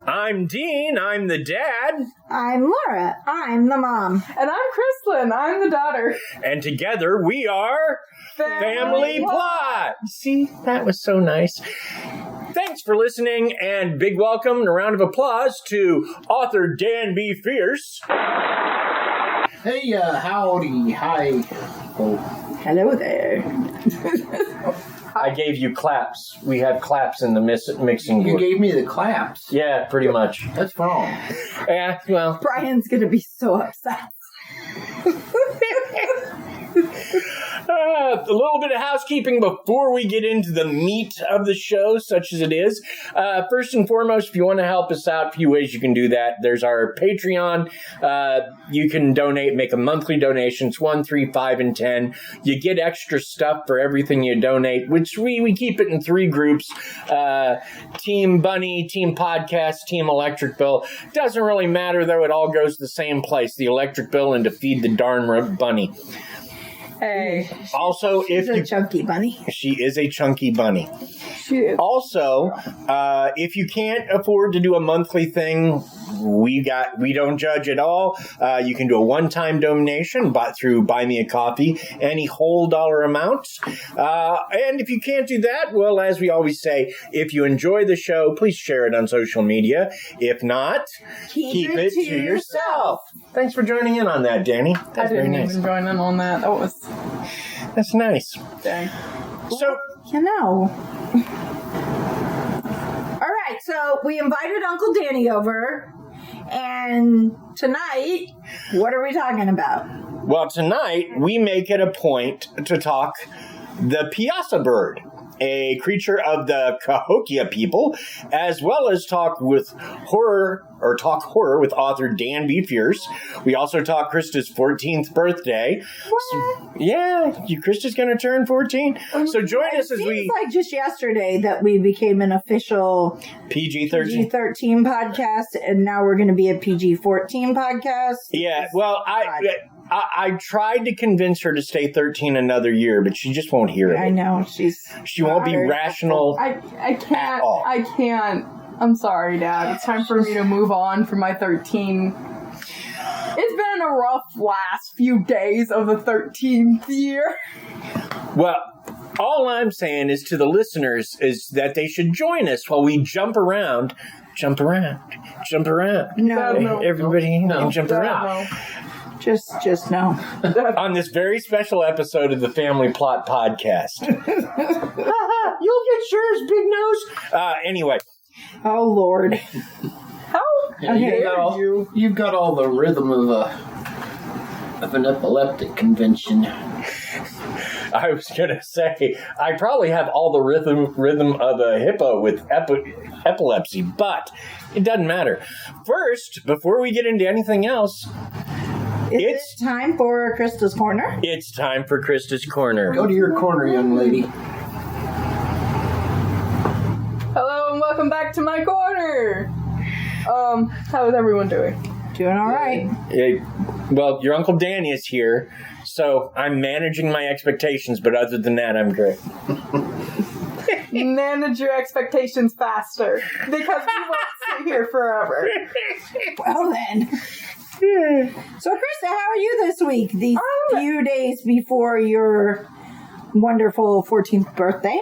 I'm Dean, I'm the dad. I'm Laura, I'm the mom. And I'm Krysta, I'm the daughter. And together we are Family Plot. See, that was so nice. Thanks for listening, and big welcome and a round of applause to author Dan B. Fierce. Hey, howdy, hi. Oh. Hello there. I gave you claps. We have claps in the mixing You board. gave me the claps. Yeah, pretty much. That's wrong. Yeah, well. Brian's going to be so upset. A little bit of housekeeping before we get into the meat of the show, such as it is. First and foremost, if you want to help us out, a few ways you can do that. There's our Patreon. You can donate, make a monthly donation. It's 1, 3, 5, and 10. You get extra stuff for everything you donate, which we keep it in 3 groups. Team Bunny, Team Podcast, Team Electric Bill. Doesn't really matter, though. It all goes to the same place, the electric bill, and to feed the darn bunny. Hey. Also, She's a chunky bunny. She is a chunky bunny. She is. Also, if you can't afford to do a monthly thing, we don't judge at all. You can do a one-time donation through Buy Me a Coffee, any whole dollar amount. And if you can't do that, well, as we always say, if you enjoy the show, please share it on social media. If not, keep it to yourself. Thanks for joining in on that, Danny. That's I didn't very nice. even join in on that. That's nice. Dang. So, You know. All right, so we invited Uncle Danny over, and tonight, what are we talking about? well, tonight we make it a point to talk the Piasa bird, a creature of the Cahokia people, as well as talk horror with author Dan B. Fierce. We also talk Krysta's 14th birthday. What? Krysta's going to turn 14. So join us as It we... seems like just yesterday that we became an official PG-13. PG-13 podcast, and now we're going to be a PG-14 podcast. Yeah, well, I tried to convince her to stay 13 another year, but she just won't hear it. I know, she won't be rational. I can't. At all. I can't. I'm sorry, Dad. It's time for me to move on from my 13. It's been a rough last few days of the 13th year. Well, all I'm saying is to the listeners is that they should join us while we jump around. No. Everybody jump around. No. Just no. On this very special episode of the Family Plot Podcast. You'll get yours, big nose. Anyway. Oh, Lord. How? Yeah, Okay. you've got all the rhythm of an epileptic convention. I was going to say, I probably have all the rhythm of a hippo with epilepsy, but it doesn't matter. First, before we get into anything else, It's time for Krysta's Corner. it's time for Krysta's Corner. Go to your corner, young lady. Hello and welcome back to my corner. How is everyone doing? Doing all right. Well, your Uncle Danny is here, so I'm managing my expectations, but other than that, I'm great. Manage your expectations faster, because we won't sit here forever. Well, then. So, Krysta, how are you this week? These few days before your wonderful 14th birthday?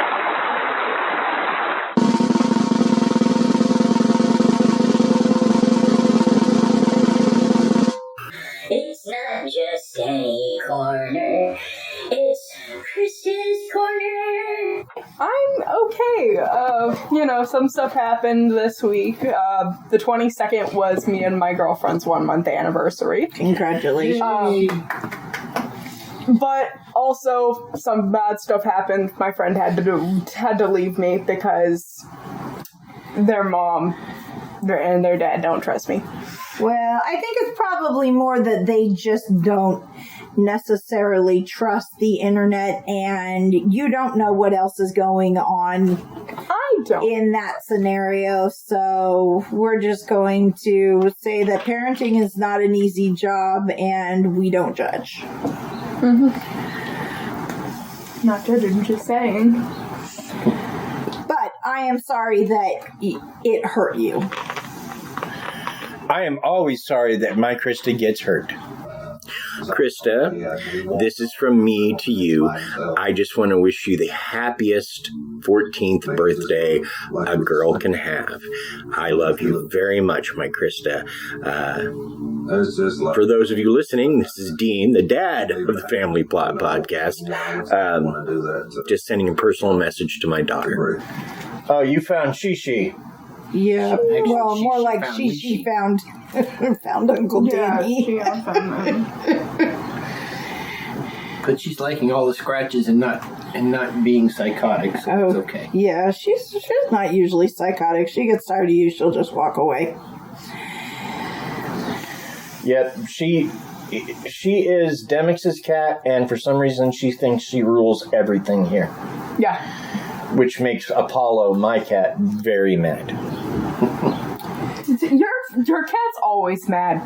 It's not just any corner, it's Krysta's Corner. I'm okay. Some stuff happened this week. The 22nd was me and my girlfriend's 1-month anniversary. Congratulations. But also, some bad stuff happened. My friend had to leave me because their mom and their dad don't trust me. Well, I think it's probably more that they just don't necessarily trust the internet, and you don't know what else is going on I don't. in that scenario. So we're just going to say that parenting is not an easy job, and we don't judge. Mm-hmm. Not judging, just saying. But I am sorry that it hurt you. I am always sorry that my Krysta gets hurt. Krysta, this is from me to you. I just want to wish you the happiest 14th birthday a girl can have. I love you very much, my Krysta. For those of you listening, this is Dean, the dad of the Family Plot Podcast. Just sending a personal message to my daughter. Oh, you found Shishi. Yeah, Actually, well, more she like found she found Uncle Danny. Yeah, found me. But she's liking all the scratches and not being psychotic, so it's okay. Yeah, she's not usually psychotic. She gets tired of you, she'll just walk away. Yep, she is Demix's cat, and for some reason she thinks she rules everything here. Yeah. Which makes Apollo, my cat, very mad. Your cat's always mad.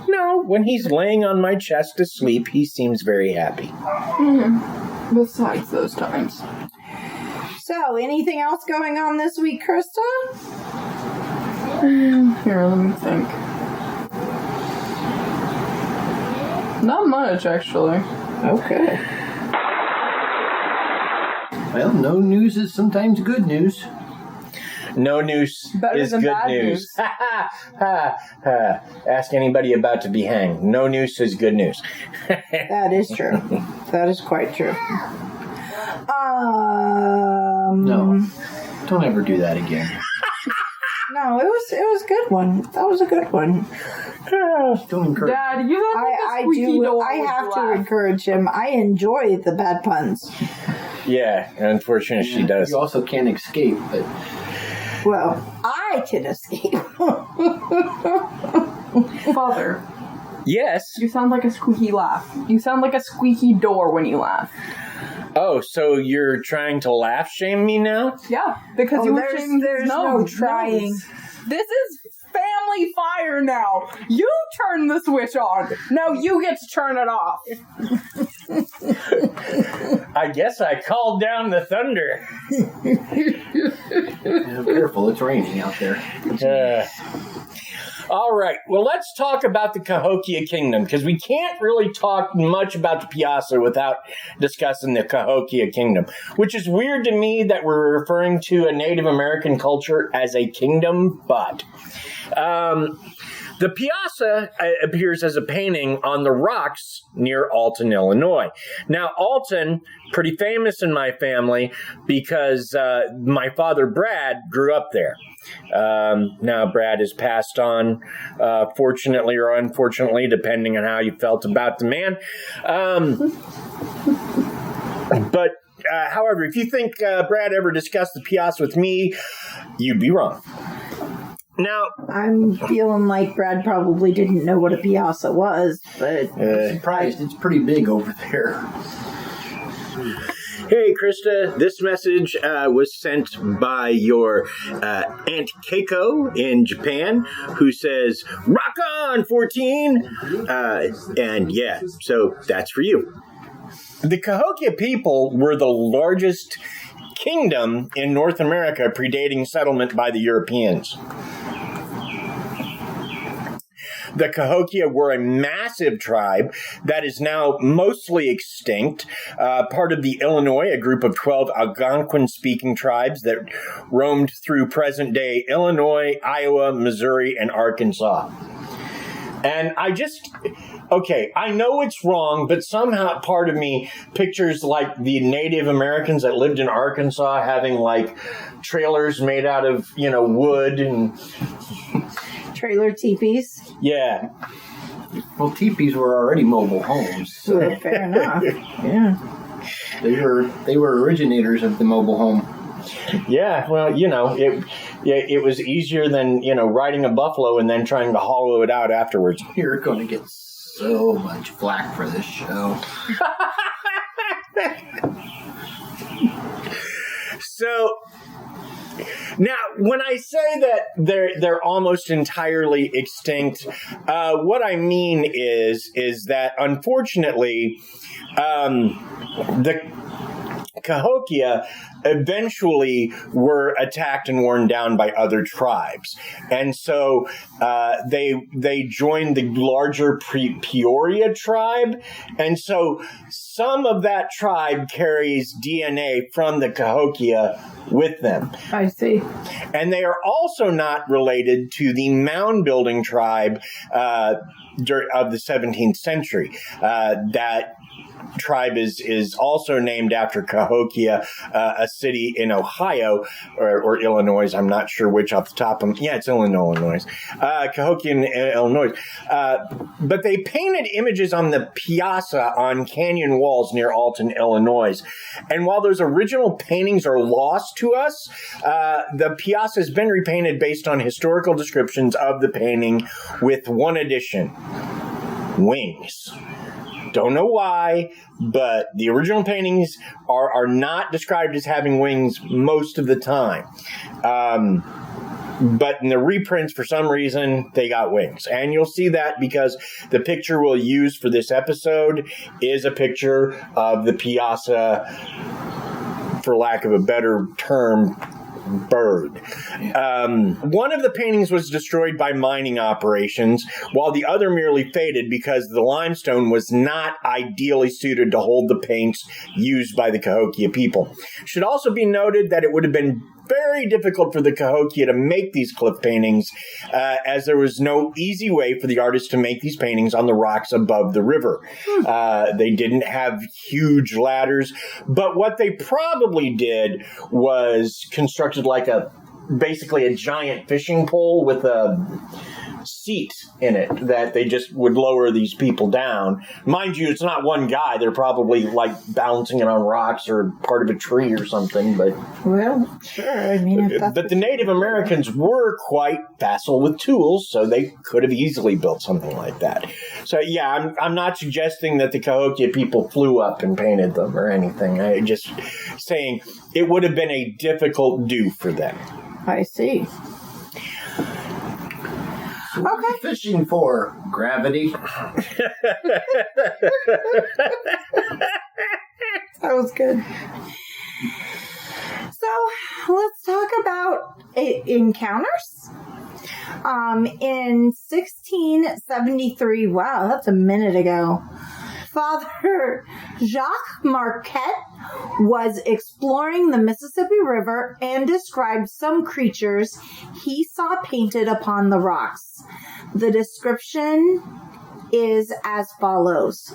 No, when he's laying on my chest asleep, he seems very happy. Mm-hmm. Besides those times. So, anything else going on this week, Krysta? Here, let me think. Not much, actually. Okay. Well, no news is sometimes good news. No news Better is than good bad news. Ha ha ha ha. Ask anybody about to be hanged. No news is good news. That is true. That is quite true. No. Don't ever do that again. No, it was a good one. That was a good one. Don't encourage. Dad, you have like a squeaky door. I have to encourage him. I enjoy the bad puns. Yeah, unfortunately she does. You also can't escape, but... Well, I can escape. Father, Yes. you sound like a squeaky laugh. You sound like a squeaky door when you laugh. Oh, so you're trying to laugh shame me now? Yeah, because you were there's shaming his no nose. trying. This is family fire now. You turn the switch on. Now you get to turn it off. I guess I called down the thunder. Yeah, careful, it's raining out there. All right. Well, let's talk about the Cahokia Kingdom, because we can't really talk much about the Piasa without discussing the Cahokia Kingdom, which is weird to me that we're referring to a Native American culture as a kingdom, but the Piasa appears as a painting on the rocks near Alton, Illinois. Now, Alton, pretty famous in my family because my father, Brad, grew up there. Now, Brad has passed on, fortunately or unfortunately, depending on how you felt about the man. But, however, if you think Brad ever discussed the Piasa with me, you'd be wrong. Now, I'm feeling like Brad probably didn't know what a Piasa was, but I'm surprised it's pretty big over there. hey, Krysta, this message was sent by your Aunt Keiko in Japan, who says, "Rock on, 14!" And yeah, so that's for you. The Cahokia people were the largest kingdom in North America, predating settlement by the Europeans. The Cahokia were a massive tribe that is now mostly extinct, part of the Illinois, a group of 12 Algonquin-speaking tribes that roamed through present-day Illinois, Iowa, Missouri, and Arkansas. And I know it's wrong, but somehow part of me pictures like the Native Americans that lived in Arkansas having like trailers made out of, wood and trailer teepees. Yeah. Well, teepees were already mobile homes. So. Fair enough. Yeah. They were originators of the mobile home. Yeah, well, it was easier than, riding a buffalo and then trying to hollow it out afterwards. You're going to get so much flack for this show. So, now, when I say that they're almost entirely extinct, what I mean is that, unfortunately, the Cahokia eventually were attacked and worn down by other tribes. And so they joined the larger Peoria tribe. And so some of that tribe carries DNA from the Cahokia with them. I see. And they are also not related to the mound building tribe of the 17th century. That tribe is also named after Cahokia, a city in Ohio or Illinois. I'm not sure which off the top of it's Illinois. Cahokia in Illinois. But they painted images on the Piasa on canyon walls near Alton, Illinois. And while those original paintings are lost to us, the Piasa has been repainted based on historical descriptions of the painting with one addition: wings. Don't know why, but the original paintings are not described as having wings most of the time. But in the reprints, for some reason, they got wings. And you'll see that because the picture we'll use for this episode is a picture of the Piasa, for lack of a better term, bird. One of the paintings was destroyed by mining operations, while the other merely faded because the limestone was not ideally suited to hold the paints used by the Cahokia people. It should also be noted that it would have been very difficult for the Cahokia to make these cliff paintings, as there was no easy way for the artists to make these paintings on the rocks above the river. They didn't have huge ladders, but what they probably did was constructed like basically a giant fishing pole with a seat in it that they just would lower these people down. Mind you, it's not one guy. They're probably like balancing it on rocks or part of a tree or something. But well, sure. I mean, but the Native Americans were quite facile with tools, so they could have easily built something like that. So yeah, I'm not suggesting that the Cahokia people flew up and painted them or anything. I'm just saying it would have been a difficult do for them. I see. So what are you fishing for? Gravity? That was good. So let's talk about encounters. In 1673, wow, that's a minute ago, Father Jacques Marquette was exploring the Mississippi River and described some creatures he saw painted upon the rocks. The description is as follows.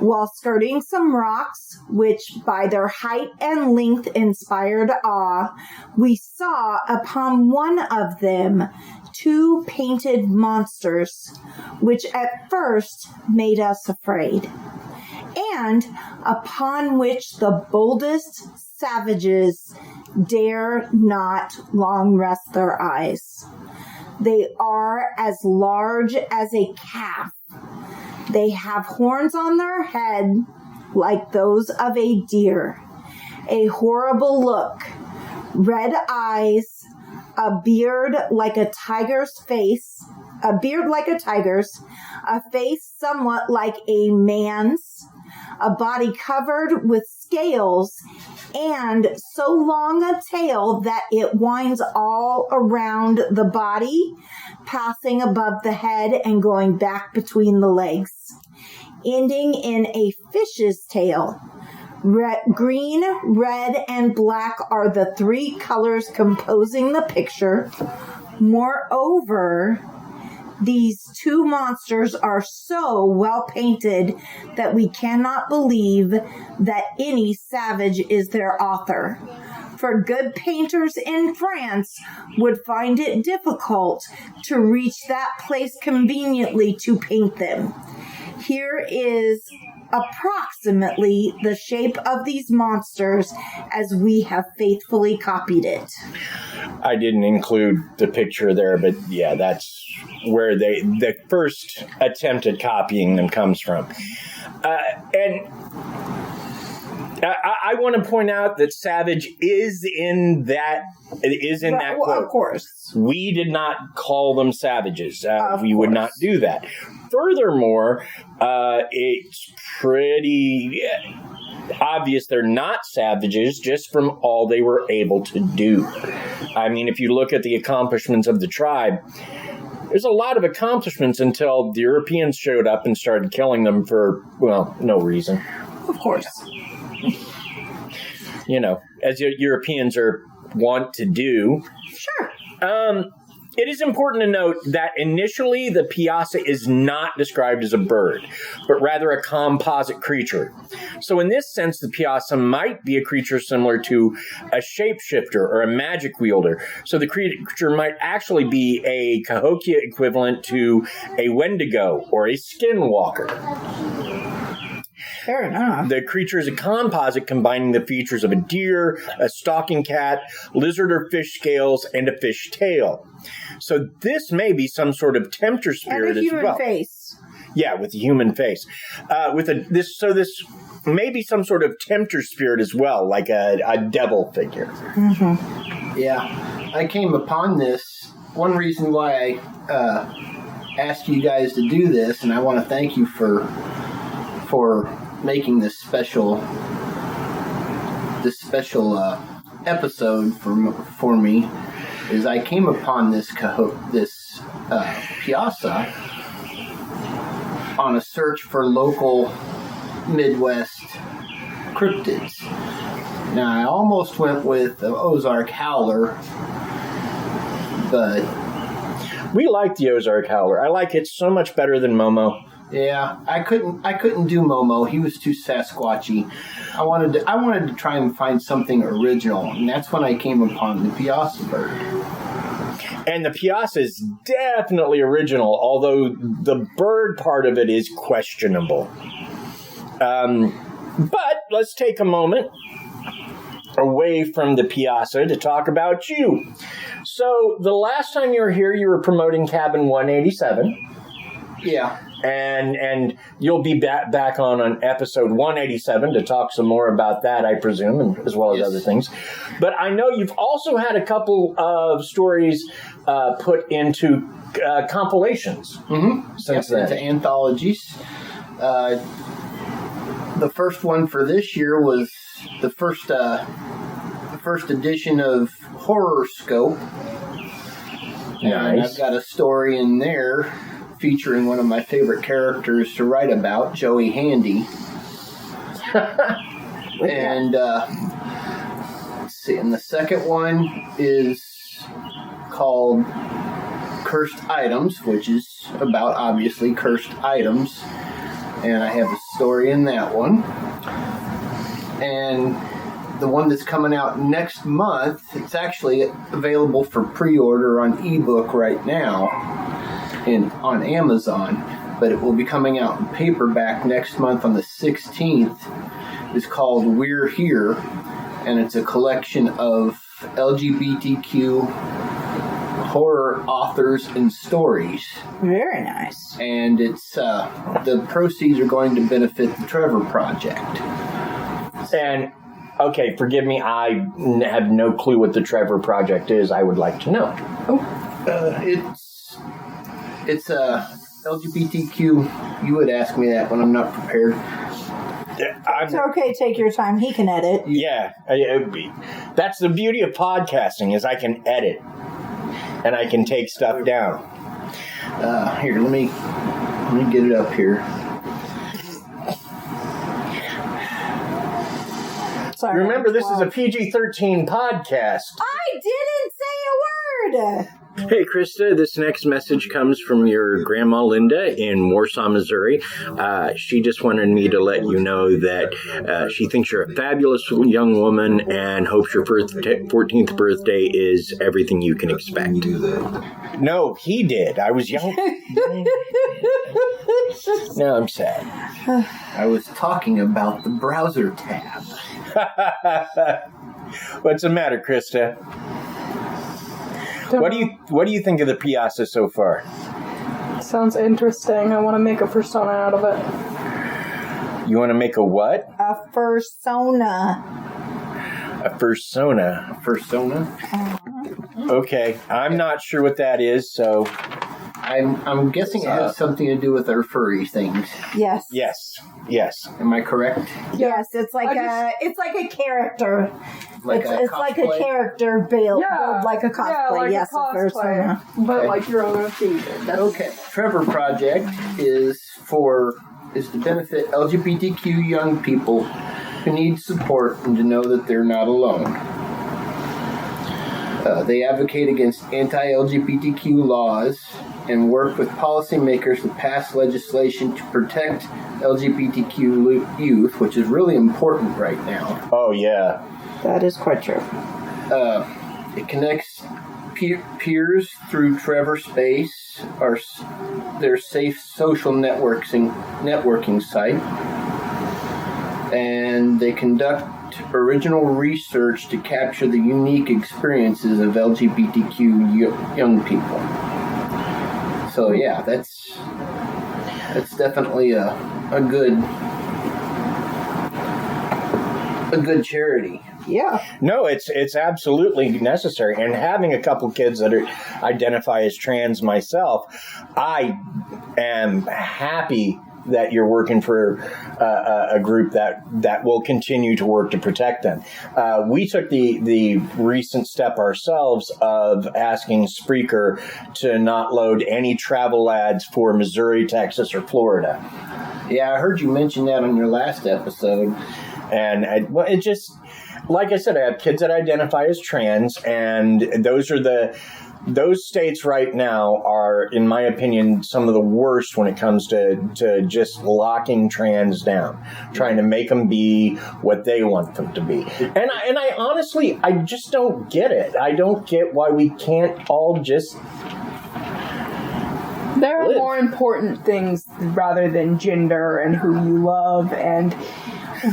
While skirting some rocks, which by their height and length inspired awe, we saw upon one of them 2 painted monsters, which at first made us afraid, and upon which the boldest savages dare not long rest their eyes. They are as large as a calf. They have horns on their head like those of a deer, a horrible look, red eyes, a beard like a tiger's, a face somewhat like a man's, a body covered with scales, and so long a tail that it winds all around the body, passing above the head and going back between the legs, ending in a fish's tail. Green, red, and black are the 3 colors composing the picture. Moreover, These two monsters are so well painted that we cannot believe that any savage is their author. For good painters in France would find it difficult to reach that place conveniently to paint them. Here is approximately the shape of these monsters as we have faithfully copied it. I didn't include the picture there, but yeah, that's where the first attempt at copying them comes from. And I want to point out that savage is in that quote. Of course. We did not call them savages. We would not do that. Furthermore, it's pretty obvious they're not savages just from all they were able to do. I mean, if you look at the accomplishments of the tribe, there's a lot of accomplishments until the Europeans showed up and started killing them for, well, no reason. Of course. You know, as Europeans want to do. Sure. It is important to note that initially the Piasa is not described as a bird, but rather a composite creature. So in this sense, the Piasa might be a creature similar to a shapeshifter or a magic wielder. So the creature might actually be a Cahokia equivalent to a Wendigo or a skinwalker. Fair enough. The creature is a composite combining the features of a deer, a stalking cat, lizard or fish scales, and a fish tail. So this may be some sort of tempter spirit as well. And a human face. Yeah, with a human face. This may be some sort of tempter spirit as well, like a devil figure. Mm-hmm. Yeah, I came upon this. One reason why I asked you guys to do this, and I want to thank you for making this special episode for me, is I came upon this Piasa on a search for local Midwest cryptids. Now, I almost went with the Ozark Howler, but we like the Ozark Howler. I like it so much better than Momo. Yeah, I couldn't do Momo. He was too Sasquatchy. I wanted to try and find something original, and that's when I came upon the Piasa bird. And the Piasa is definitely original, although the bird part of it is questionable. But let's take a moment away from the Piasa to talk about you. So the last time you were here, you were promoting Cabin 187. Yeah. And you'll be back on episode 187 to talk some more about that, I presume, and as well as other things. But I know you've also had a couple of stories put into compilations since then. Into anthologies. The first one for this year was the first edition of Horror Scope. Nice. And I've got a story in there featuring one of my favorite characters to write about, Joey Handy. And let's see, and the second one is called Cursed Items, which is about, obviously, cursed items. And I have a story in that one. And the one that's coming out next month, it's actually available for pre-order on ebook right now on Amazon, but it will be coming out in paperback next month on the 16th. It's called We're Here, and it's a collection of LGBTQ horror authors and stories. Very nice. And it's the proceeds are going to benefit the Trevor Project. And okay, forgive me, I have no clue what the Trevor Project is. I would like to know. It's LGBTQ. You would ask me that when I'm not prepared. It's okay, take your time. He can edit. Yeah. That's the beauty of podcasting, is I can edit. And I can take stuff down. Here, let me get it up here. Sorry. Remember, this is a PG-13 podcast. I didn't say a word. Hey, Krysta, this next message comes from your grandma, Linda, in Warsaw, Missouri. She just wanted me to let you know that she thinks you're a fabulous young woman and hopes your 14th birthday is everything you can expect. No, he did. I was young. Now I'm sad. I was talking about the browser tab. What's the matter, Krysta? What do you think of the Piasa so far? Sounds interesting. I want to make a persona out of it. You want to make a what? A fursona. A fursona. A fursona? Okay, I'm not sure what that is, so... I'm guessing it has something to do with our furry things. Yes. Yes. Am I correct? Yes, it's like it's like a character. It's like a character build like a cosplay. Yeah, like yes, a cosplay, but like your own feed. Okay. Trevor Project is to benefit LGBTQ young people who need support and to know that they're not alone. They advocate against anti-LGBTQ laws and work with policymakers to pass legislation to protect LGBTQ youth, which is really important right now. Oh, yeah. That is quite true. It connects peers through Trevor Space, their safe social networking site, and they conduct original research to capture the unique experiences of LGBTQ young people. So yeah, that's definitely a good charity. Yeah. No, it's absolutely necessary. And having a couple kids that identify as trans myself, I am happy that you're working for a group that will continue to work to protect them. We took the recent step ourselves of asking Spreaker to not load any travel ads for Missouri, Texas, or Florida. Yeah, I heard you mention that on your last episode. And it just, like I said, I have kids that identify as trans, and those states right now are, in my opinion, some of the worst when it comes to just locking trans down, trying to make them be what they want them to be. And I honestly, I just don't get it. I don't get why we can't all just There are live. more important things rather than gender and who you love and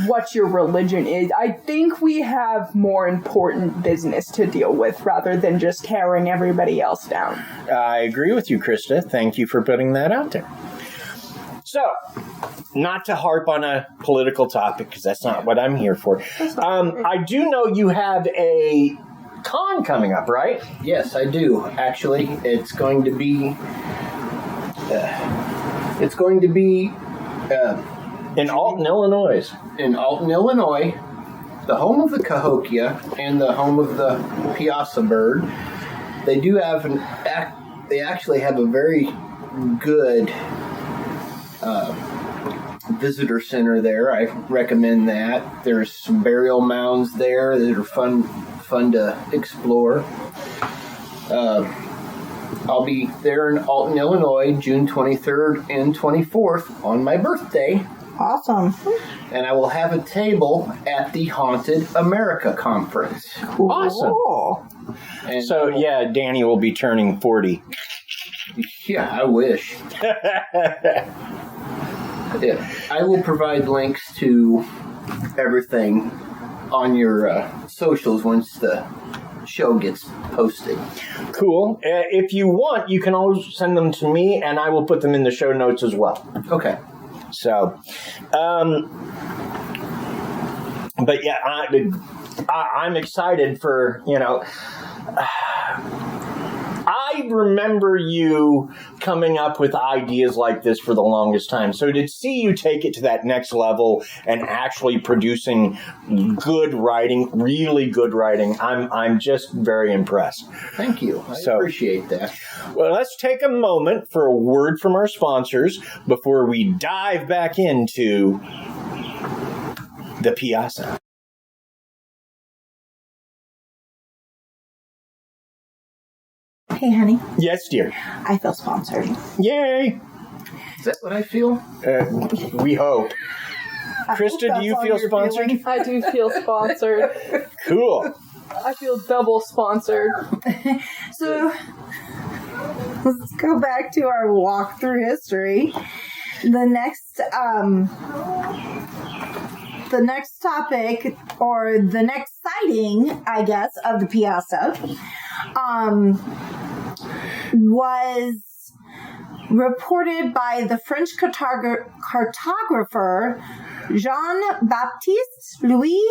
what your religion is. I think we have more important business to deal with rather than just tearing everybody else down. I agree with you, Krysta. Thank you for putting that out there. So, not to harp on a political topic, because that's not what I'm here for. I do know you have a con coming up, right? Yes, I do. Actually, it's going to be In Alton, Illinois. in Alton, Illinois, the home of the Cahokia and the home of the Piasa bird. They do have they actually have a very good visitor center there. I recommend that. There's some burial mounds there that are fun to explore. I'll be there in Alton, Illinois, June 23rd and 24th on my birthday. Awesome. And I will have a table at the Haunted America Conference. Awesome. Cool. And So, yeah, Danny will be turning 40. yeah, I wish. Yeah, I will provide links to everything on your socials once the show gets posted. Cool. If you want, you can always send them to me, and I will put them in the show notes as well. Okay. So, but yeah, I'm excited for, I remember you coming up with ideas like this for the longest time. So to see you take it to that next level and actually producing good writing, really good writing, I'm just very impressed. Thank you. I appreciate that. Well, let's take a moment for a word from our sponsors before we dive back into the Piasa. Hey, honey. Yes, dear. I feel sponsored. Yay. Is that what I feel? We hope. Krista, do you feel sponsored? I do feel sponsored. Cool. I feel double sponsored. So, let's go back to our walk through history. The next topic, or the next sighting, I guess, of the Piasa, was reported by the French cartographer Jean-Baptiste Louis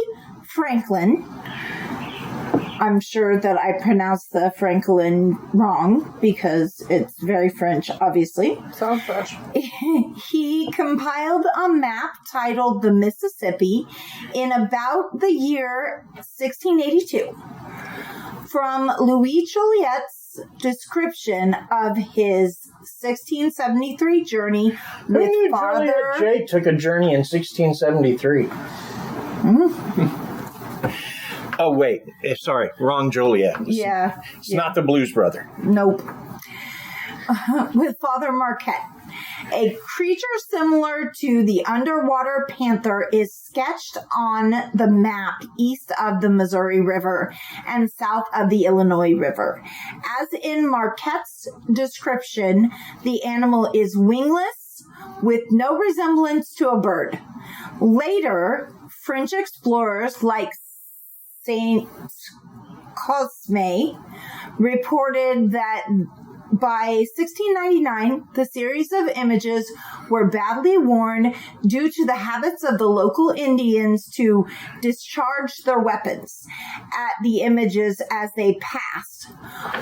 Franklin. I'm sure that I pronounced the Franklin wrong because it's very French, obviously. Sounds fresh. He compiled a map titled the Mississippi in about the year 1682. From Louis Joliet's description of his 1673 journey with Father... Jay took a journey in 1673. Oh, wait. Sorry. Wrong Joliet. Yeah. It's not the Blues Brother. Nope. With Father Marquette. A creature similar to the underwater panther is sketched on the map east of the Missouri River and south of the Illinois River. As in Marquette's description, the animal is wingless with no resemblance to a bird. Later, French explorers like Saint Cosme reported that by 1699, the series of images were badly worn due to the habits of the local Indians to discharge their weapons at the images as they passed.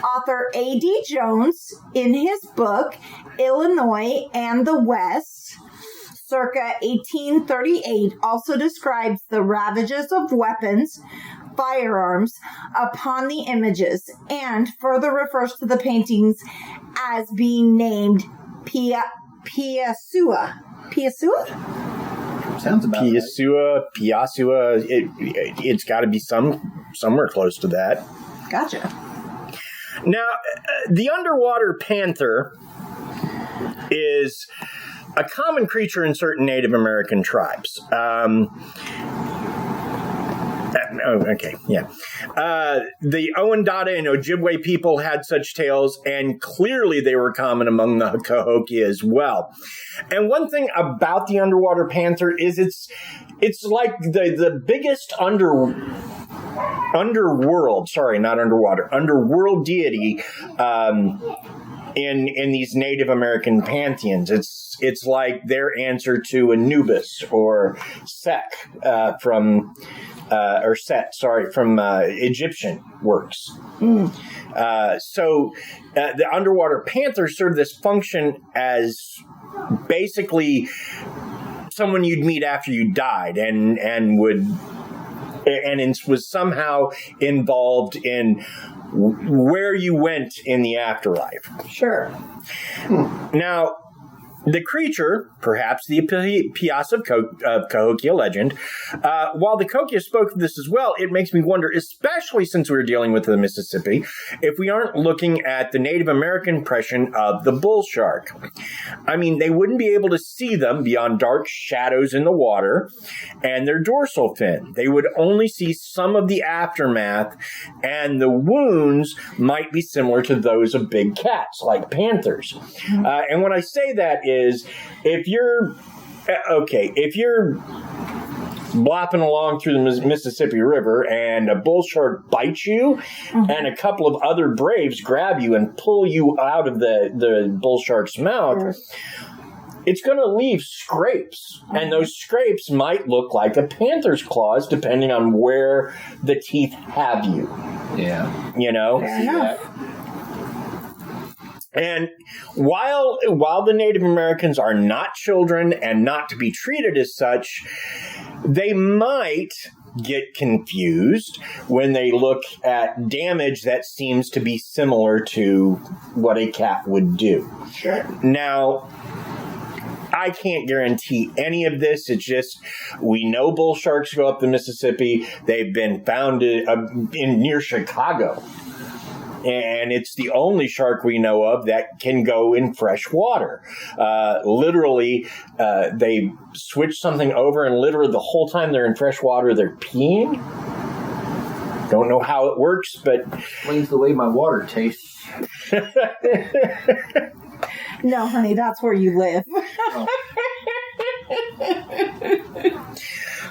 Author A.D. Jones, in his book, Illinois and the West, circa 1838, also describes the ravages of weapons, firearms, upon the images, and further refers to the paintings as being named Piasua. Piasua? Sounds about right. Piasua. It's got to be somewhere close to that. Gotcha. Now, the underwater panther is a common creature in certain Native American tribes. The Owendata and Ojibwe people had such tales, and clearly they were common among the Cahokia as well. And one thing about the underwater panther is it's like the biggest underworld deity in these Native American pantheons. It's like their answer to Anubis or Set from Egyptian works. So the underwater panther served this function as basically someone you'd meet after you died, and was somehow involved in where you went in the afterlife. Sure. Now, the creature, perhaps the Piasa of Cahokia legend, while the Cahokia spoke of this as well, it makes me wonder, especially since we're dealing with the Mississippi, if we aren't looking at the Native American impression of the bull shark. I mean, they wouldn't be able to see them beyond dark shadows in the water and their dorsal fin. They would only see some of the aftermath, and the wounds might be similar to those of big cats, like panthers. And when I say that is, if you're blopping along through the Mississippi River and a bull shark bites you, and a couple of other braves grab you and pull you out of the bull shark's mouth, it's going to leave scrapes, and those scrapes might look like a panther's claws depending on where the teeth have you. Yeah. You know? Fair enough. And while the Native Americans are not children and not to be treated as such, they might get confused when they look at damage that seems to be similar to what a cat would do. Sure. Now, I can't guarantee any of this. It's just, we know bull sharks go up the Mississippi. They've been found near Chicago and it's the only shark we know of that can go in fresh water. Literally, they switch something over, and literally the whole time they're in fresh water, they're peeing. Don't know how it works, but explains the way my water tastes. No, honey, that's where you live. Oh.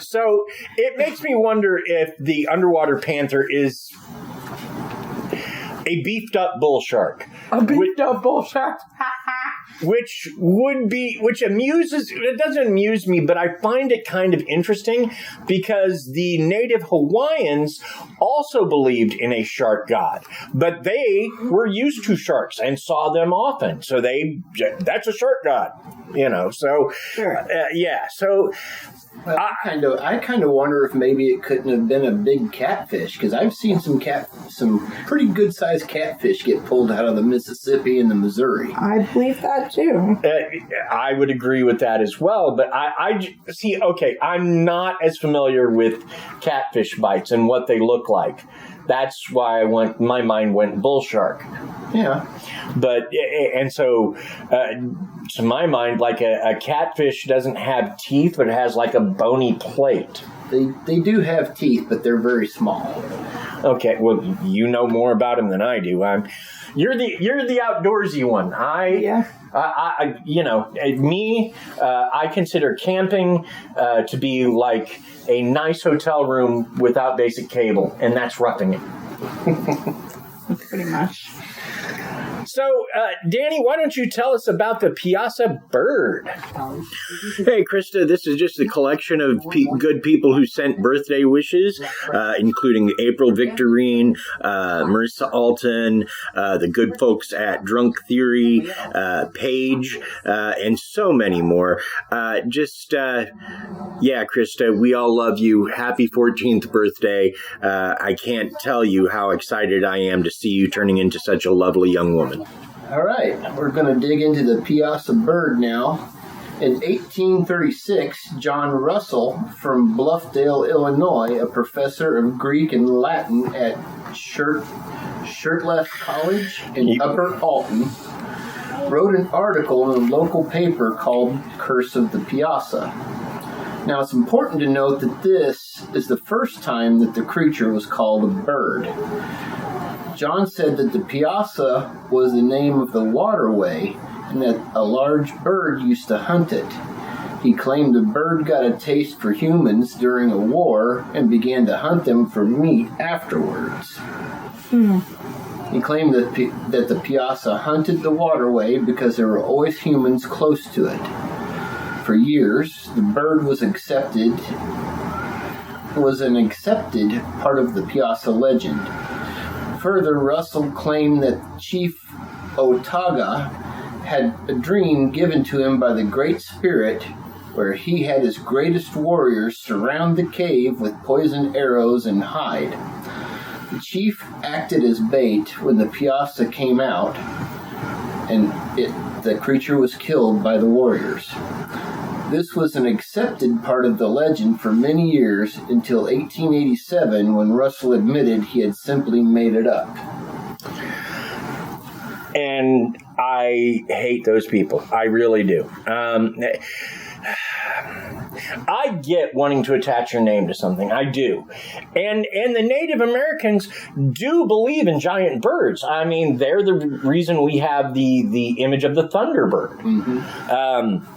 So it makes me wonder if the underwater panther is a beefed up bull shark. A beefed up bull shark. Which amuses, it doesn't amuse me, but I find it kind of interesting because the native Hawaiians also believed in a shark god, but they were used to sharks and saw them often. So that's a shark god, so, Sure. yeah. So Well, I kind of wonder if maybe it couldn't have been a big catfish, because I've seen some pretty good sized catfish get pulled out of the Mississippi and the Missouri. I believe that too. I would agree with that as well, but I see. Okay, I'm not as familiar with catfish bites and what they look like. That's why my mind went bull shark. Yeah, but and so to my mind, like a catfish doesn't have teeth, but it has like a bony plate. they do have teeth, but they're very small. Okay, well, you know more about them than I do. You're the outdoorsy one. I consider camping to be like a nice hotel room without basic cable, and that's roughing it. Pretty much. So, Danny, why don't you tell us about the Piasa bird? Hey, Krysta, this is just a collection of good people who sent birthday wishes, including April Victorine, Marissa Alton, the good folks at Drunk Theory, Paige, and so many more. Krysta, we all love you. Happy 14th birthday. I can't tell you how excited I am to see you turning into such a lovely young woman. All right, we're going to dig into the Piasa bird now. In 1836, John Russell from Bluffdale, Illinois, a professor of Greek and Latin at Shirtlift College in Upper Alton, wrote an article in a local paper called Curse of the Piasa. Now, it's important to note that this is the first time that the creature was called a bird. John said that the Piasa was the name of the waterway and that a large bird used to hunt it. He claimed the bird got a taste for humans during a war and began to hunt them for meat afterwards. He claimed that the Piasa hunted the waterway because there were always humans close to it. For years, the bird was an accepted part of the Piasa legend. Further, Russell claimed that Chief Otaga had a dream given to him by the Great Spirit where he had his greatest warriors surround the cave with poisoned arrows and hide. The chief acted as bait when the Piasa came out, and the creature was killed by the warriors. This was an accepted part of the legend for many years until 1887 when Russell admitted he had simply made it up. And I hate those people. I really do. I get wanting to attach your name to something. I do. And the Native Americans do believe in giant birds. I mean, they're the reason we have the image of the Thunderbird. Mm-hmm.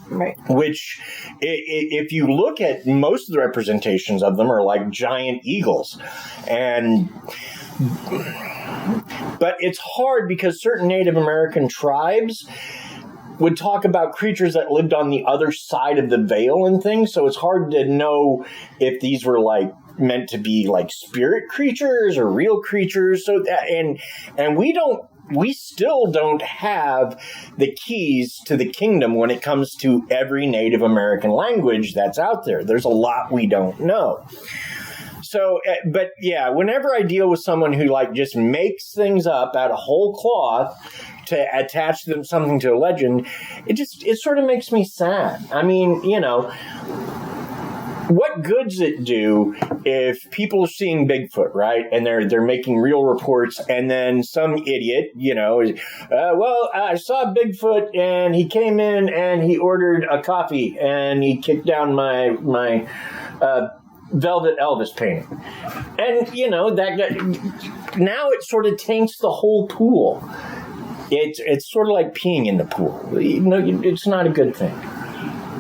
Right. Which, if you look at most of the representations of them are like giant eagles. But it's hard because certain Native American tribes would talk about creatures that lived on the other side of the veil and things. So it's hard to know if these were like meant to be like spirit creatures or real creatures. So we still don't have the keys to the kingdom when it comes to every Native American language that's out there. There's a lot we don't know. So, but yeah, whenever I deal with someone who like just makes things up out of whole cloth to attach them something to a legend, it sort of makes me sad. I mean, what what good's it do if people are seeing Bigfoot, right? And they're making real reports, and then some idiot, I saw Bigfoot, and he came in and he ordered a coffee, and he kicked down my Velvet Elvis painting. And, now it sort of taints the whole pool. It's sort of like peeing in the pool. It's not a good thing.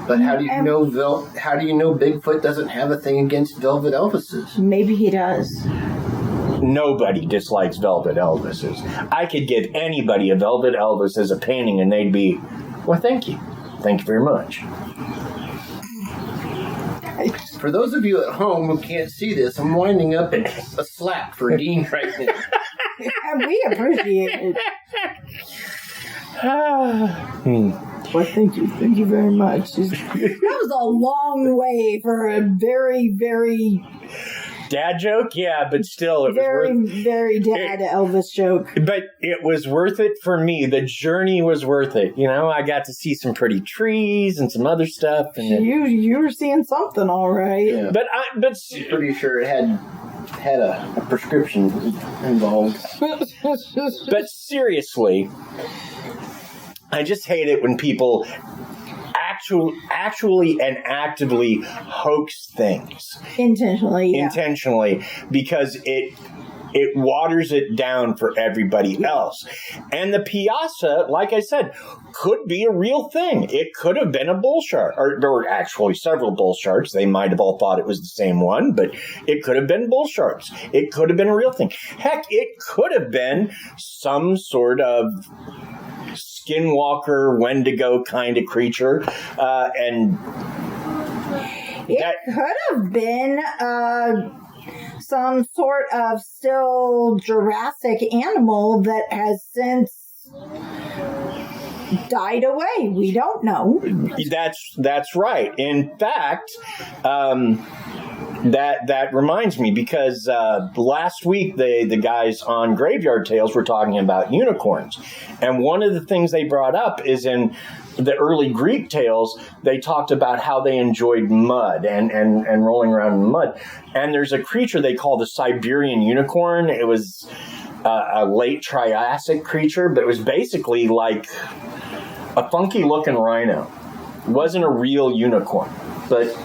But how do you know Bigfoot doesn't have a thing against Velvet Elvises? Maybe he does. Nobody dislikes Velvet Elvises. I could give anybody a Velvet Elvis as a painting, and they'd be, well, thank you. Thank you very much. For those of you at home who can't see this, I'm winding up a slap for Dean right now. We appreciate it. Well, thank you very much. That was a long way for a very, very... Dad joke? Yeah, but still, it was very dad Elvis joke. But it was worth it for me. The journey was worth it. I got to see some pretty trees and some other stuff. And you were seeing something, all right. Yeah. But I'm pretty sure it had a prescription involved. But seriously, I just hate it when people actually and actively hoax things intentionally, because it waters it down for everybody else. And the Piasa, like I said, could be a real thing. It could have been a bull shark, or there were actually several bull sharks. They might have all thought it was the same one, but it could have been bull sharks. It could have been a real thing. Heck, it could have been some sort of skinwalker, Wendigo kind of creature, and it could have been some sort of still Jurassic animal that has since died away. We don't know. That's right. In fact, that reminds me, because last week the guys on Graveyard Tales were talking about unicorns, and one of the things they brought up is in the early Greek tales, they talked about how they enjoyed mud and rolling around in mud. And there's a creature they call the Siberian unicorn. It was a late Triassic creature, but it was basically like a funky looking rhino. It wasn't a real unicorn, but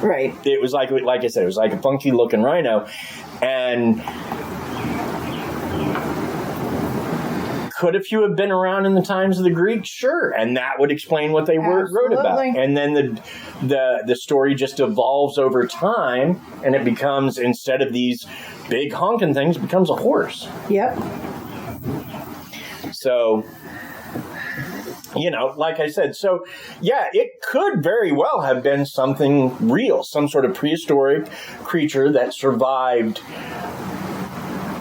right. It was like I said, it was like a funky looking rhino. And could a few have been around in the times of the Greeks? Sure. And that would explain what they wrote about. And then the story just evolves over time, and it becomes, instead of these big honking things, it becomes a horse. Yep. So, like I said, so yeah, it could very well have been something real, some sort of prehistoric creature that survived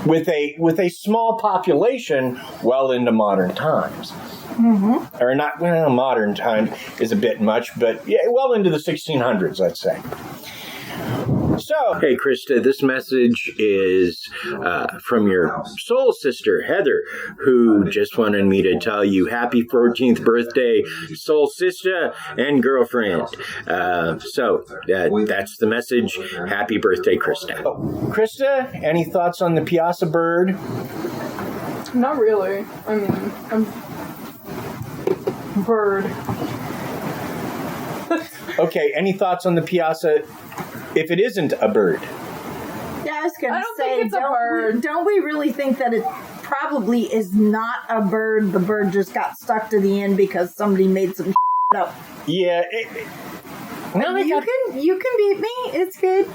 with a small population well into modern times. Mm-hmm. Or not, well, modern time is a bit much, but yeah, well into the 1600s, let's say. So, hey, Krysta, this message is from your soul sister, Heather, who just wanted me to tell you happy 14th birthday, soul sister and girlfriend. So that's the message. Happy birthday, Krysta. Oh, Krysta, any thoughts on the Piasa bird? Not really. I mean, bird. Okay, any thoughts on the Piasa if it isn't a bird? Yeah, I was going to say, think it's a bird. Don't we really think that it probably is not a bird? The bird just got stuck to the end because somebody made some up. Yeah. You can beat me. It's good.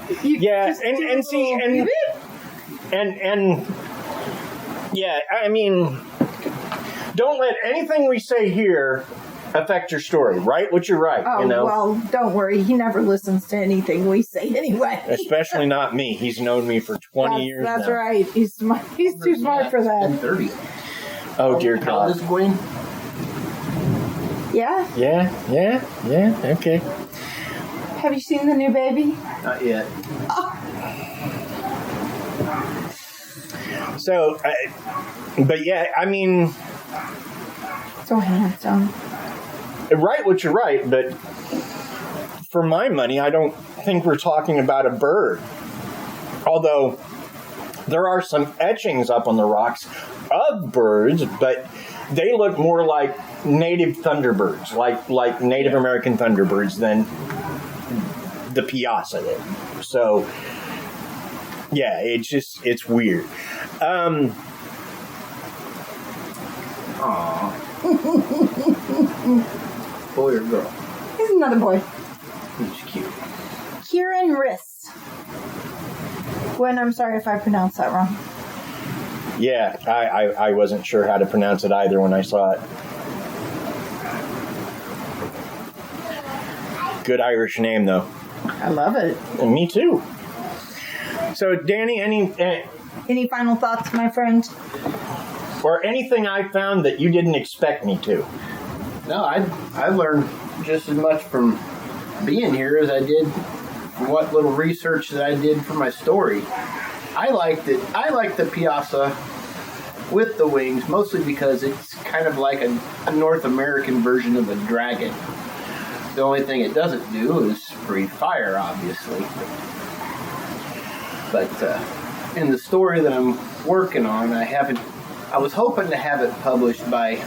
Yeah, I mean, don't let anything we say here affect your story. Write what you write. Oh, well, don't worry. He never listens to anything we say anyway. Especially not me. He's known me for 20 years That's now. right. He's smart. He's too smart for that. 30. Oh, dear God. This Gwen? Yeah. Yeah. Okay. Have you seen the new baby? Not yet. So, but yeah, I mean, So handsome. write what you write, but for my money, I don't think we're talking about a bird. Although there are some etchings up on the rocks of birds, but they look more like native thunderbirds, like Native American thunderbirds than the Piasa did. So, yeah, it's weird. Aww. Boy or girl? He's another boy. He's cute. Kieran Riss. Gwen, I'm sorry if I pronounced that wrong. Yeah, I wasn't sure how to pronounce it either when I saw it. Good Irish name, though. I love it. And me too. So, Danny, Any final thoughts, my friend? or anything I found that you didn't expect me to? No, I learned just as much from being here as I did from what little research that I did for my story. I liked it. I like the Piasa with the wings, mostly because it's kind of like a North American version of a dragon. The only thing it doesn't do is breathe fire, obviously. But in the story that I'm working on, I was hoping to have it published by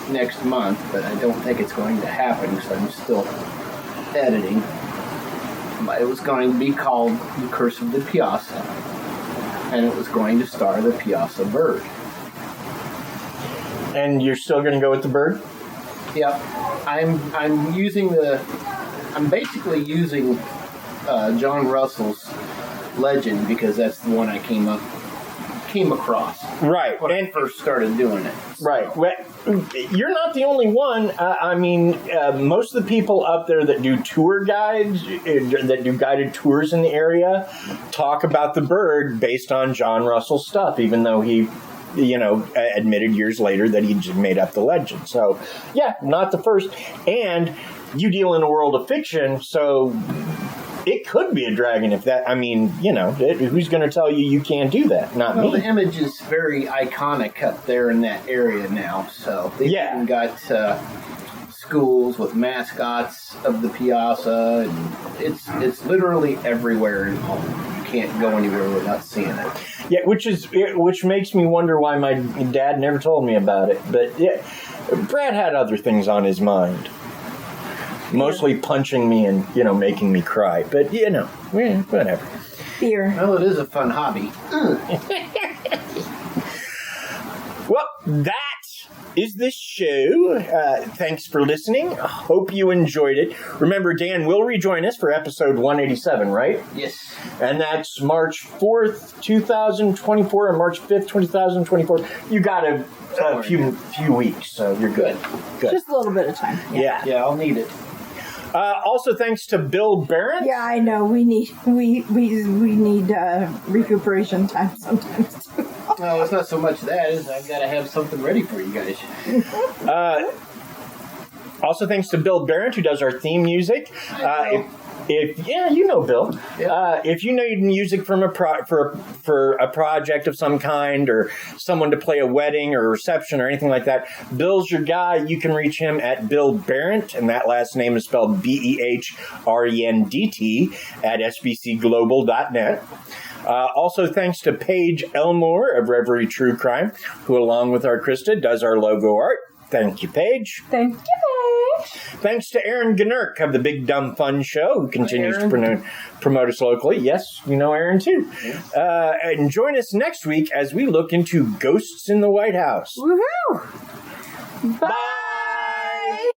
next month, but I don't think it's going to happen because I'm still editing. But it was going to be called The Curse of the Piasa, and it was going to star the Piasa bird. And you're still going to go with the bird? Yep. I'm basically using John Russell's legend because that's the one I came across. Right. When I first started doing it. So. Right. Well, you're not the only one. Most of the people up there that do tour guides, that do guided tours in the area, talk about the bird based on John Russell's stuff, even though he, admitted years later that he just made up the legend. So, yeah, not the first. And you deal in a world of fiction, so it could be a dragon if that, who's going to tell you can't do that? Not me. The image is very iconic up there in that area now, so they've even got schools with mascots of the Piasa, and it's literally everywhere in Alton. You can't go anywhere without seeing it. Yeah, which makes me wonder why my dad never told me about it. But yeah, Brad had other things on his mind. Mostly punching me and, making me cry. But, whatever. Fear. Well, it is a fun hobby. Well, that is this show. Thanks for listening. Hope you enjoyed it. Remember, Dan will rejoin us for episode 187, right? Yes. And that's March 4th, 2024, or March 5th, 2024. You got a few weeks, so you're good. Good. Just a little bit of time. Yeah. Yeah, I'll need it. Also, thanks to Bill Barrett. Yeah, I know. We need recuperation time sometimes. No, it's not so much that. I've got to have something ready for you guys. Also, thanks to Bill Barrett, who does our theme music. You know Bill. Yeah. If you need music from for a project of some kind, or someone to play a wedding or a reception or anything like that, Bill's your guy. You can reach him at Bill Barrett, and that last name is spelled BEHRENDT at sbcglobal.net. Also, thanks to Paige Elmore of Reverie True Crime, who, along with our Krysta, does our logo art. Thank you, Paige. Thank you, Paige. Thanks to Aaron Gnerk of the Big Dumb Fun Show, who continues to promote us locally. Yes, you know Aaron, too. And join us next week as we look into ghosts in the White House. Woohoo! Bye!